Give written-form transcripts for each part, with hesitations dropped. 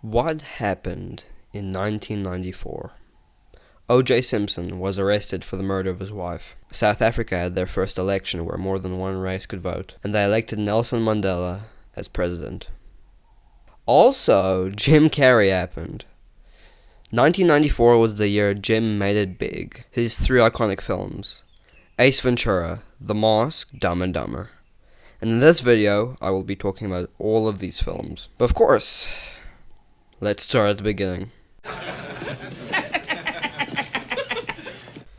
What happened in 1994? O.J. Simpson was arrested for the murder of his wife. South Africa had their first election where more than one race could vote, and they elected Nelson Mandela as president. Also, Jim Carrey happened. 1994 was the year Jim made it big. His three iconic films: Ace Ventura, The Mask, Dumb and Dumber. And in this video, I will be talking about all of these films. But of course, let's start at the beginning.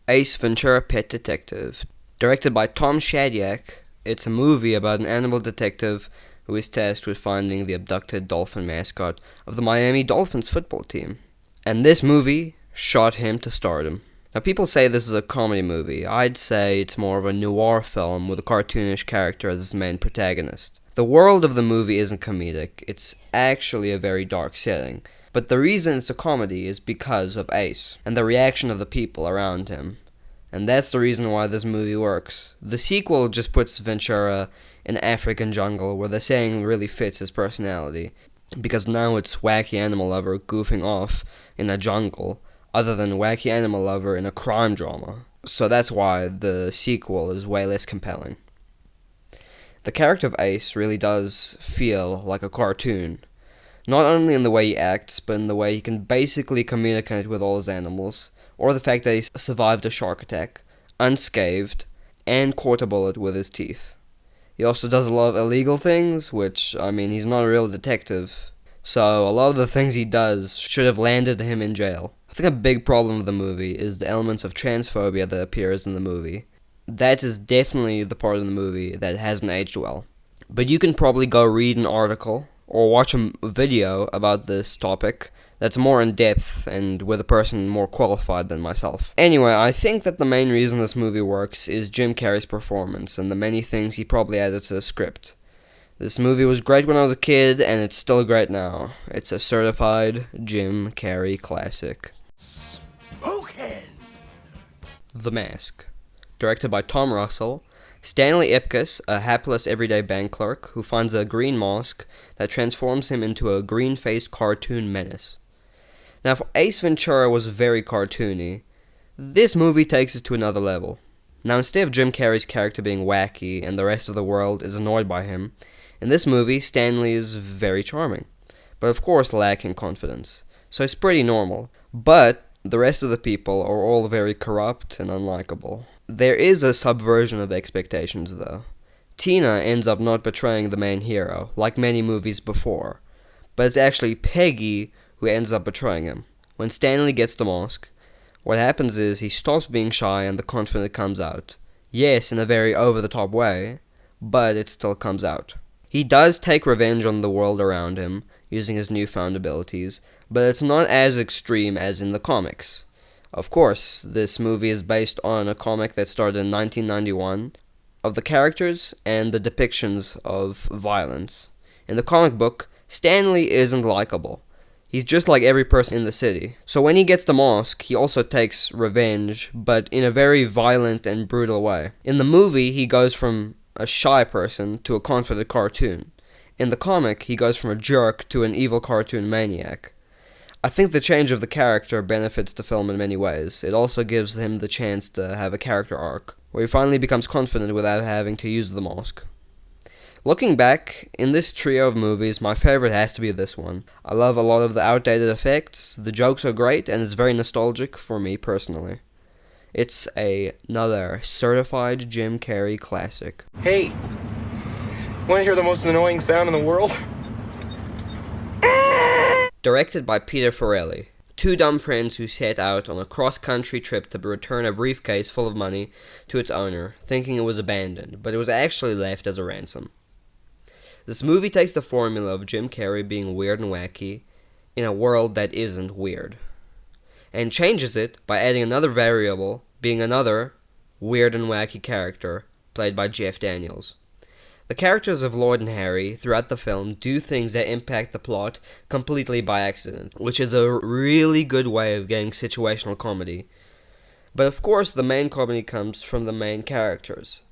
Ace Ventura Pet Detective. Directed by Tom Shadyac, it's a movie about an animal detective who is tasked with finding the abducted dolphin mascot of the Miami Dolphins football team. And this movie shot him to stardom. Now, people say this is a comedy movie. I'd say it's more of a noir film with a cartoonish character as its main protagonist. The world of the movie isn't comedic, it's actually a very dark setting. But the reason it's a comedy is because of Ace, and the reaction of the people around him. And that's the reason why this movie works. The sequel just puts Ventura in an African jungle where the saying really fits his personality, because now it's wacky animal lover goofing off in a jungle, other than wacky animal lover in a crime drama. So that's why the sequel is way less compelling. The character of Ace really does feel like a cartoon. Not only in the way he acts, but in the way he can basically communicate with all his animals, or the fact that he survived a shark attack, unscathed, and caught a bullet with his teeth. He also does a lot of illegal things, which, he's not a real detective, so a lot of the things he does should have landed him in jail. I think a big problem with the movie is the elements of transphobia that appears in the movie. That is definitely the part of the movie that hasn't aged well. But you can probably go read an article or watch a video about this topic that's more in depth and with a person more qualified than myself. Anyway, I think that the main reason this movie works is Jim Carrey's performance and the many things he probably added to the script. This movie was great when I was a kid, and it's still great now. It's a certified Jim Carrey classic. Okay. The Mask. Directed by Tom Russell, Stanley Ipkiss, a hapless everyday bank clerk who finds a green mask that transforms him into a green-faced cartoon menace. Now, if Ace Ventura was very cartoony, this movie takes it to another level. Now, instead of Jim Carrey's character being wacky and the rest of the world is annoyed by him, in this movie, Stanley is very charming, but of course lacking confidence. So it's pretty normal. But the rest of the people are all very corrupt and unlikable. There is a subversion of expectations, though. Tina ends up not betraying the main hero, like many movies before, but it's actually Peggy who ends up betraying him. When Stanley gets the mask, what happens is he stops being shy and the confidence comes out. Yes, in a very over-the-top way, but it still comes out. He does take revenge on the world around him, using his newfound abilities, but it's not as extreme as in the comics. Of course, this movie is based on a comic that started in 1991, of the characters and the depictions of violence. In the comic book, Stanley isn't likable. He's just like every person in the city. So when he gets the mask, he also takes revenge, but in a very violent and brutal way. In the movie, he goes from a shy person to a confident cartoon. In the comic, he goes from a jerk to an evil cartoon maniac. I think the change of the character benefits the film in many ways. It also gives him the chance to have a character arc, where he finally becomes confident without having to use the mask. Looking back, in this trio of movies, my favorite has to be this one. I love a lot of the outdated effects, the jokes are great, and it's very nostalgic for me personally. It's another certified Jim Carrey classic. Hey, want to hear the most annoying sound in the world? Directed by Peter Farrelly. Two dumb friends who set out on a cross-country trip to return a briefcase full of money to its owner, thinking it was abandoned, but it was actually left as a ransom. This movie takes the formula of Jim Carrey being weird and wacky in a world that isn't weird, and changes it by adding another variable, being another weird and wacky character, played by Jeff Daniels. The characters of Lloyd and Harry throughout the film do things that impact the plot completely by accident, which is a really good way of getting situational comedy. But of course, the main comedy comes from the main characters.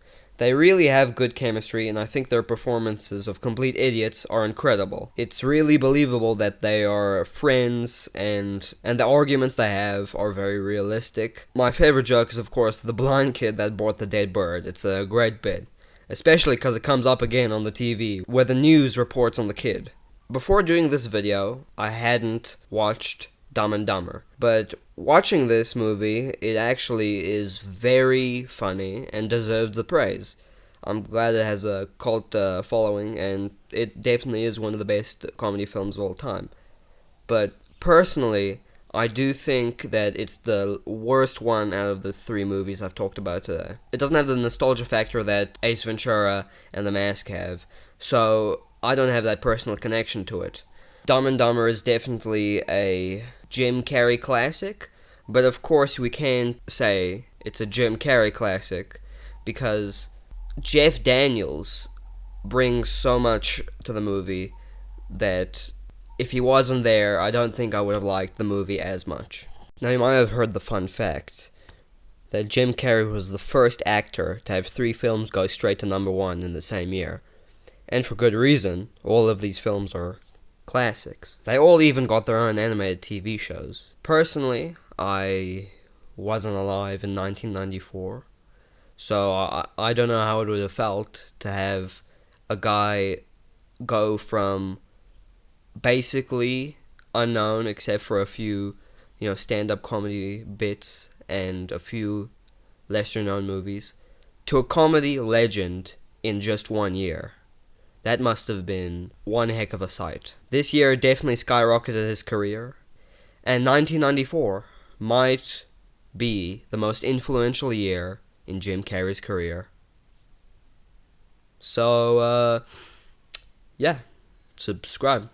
They really have good chemistry, and I think their performances of complete idiots are incredible. It's really believable that they are friends, and the arguments they have are very realistic. My favorite joke is, of course, the blind kid that brought the dead bird. It's a great bit, especially because it comes up again on the TV, where the news reports on the kid. Before doing this video, I hadn't watched Dumb and Dumber, but watching this movie, it actually is very funny and deserves the praise. I'm glad it has a cult following, and it definitely is one of the best comedy films of all time. But personally, I do think that it's the worst one out of the three movies I've talked about today. It doesn't have the nostalgia factor that Ace Ventura and The Mask have, so I don't have that personal connection to it. Dumb and Dumber is definitely a Jim Carrey classic, but of course we can't say it's a Jim Carrey classic because Jeff Daniels brings so much to the movie that if he wasn't there, I don't think I would have liked the movie as much. Now, you might have heard the fun fact that Jim Carrey was the first actor to have 3 films go straight to number 1 in the same year. And for good reason. All of these films are classics. They all even got their own animated TV shows. Personally, I wasn't alive in 1994, so I don't know how it would have felt to have a guy go from basically unknown, except for a few, stand-up comedy bits and a few lesser-known movies, to a comedy legend in just 1 year. That must have been one heck of a sight. This year definitely skyrocketed his career, and 1994 might be the most influential year in Jim Carrey's career. So, yeah, subscribe.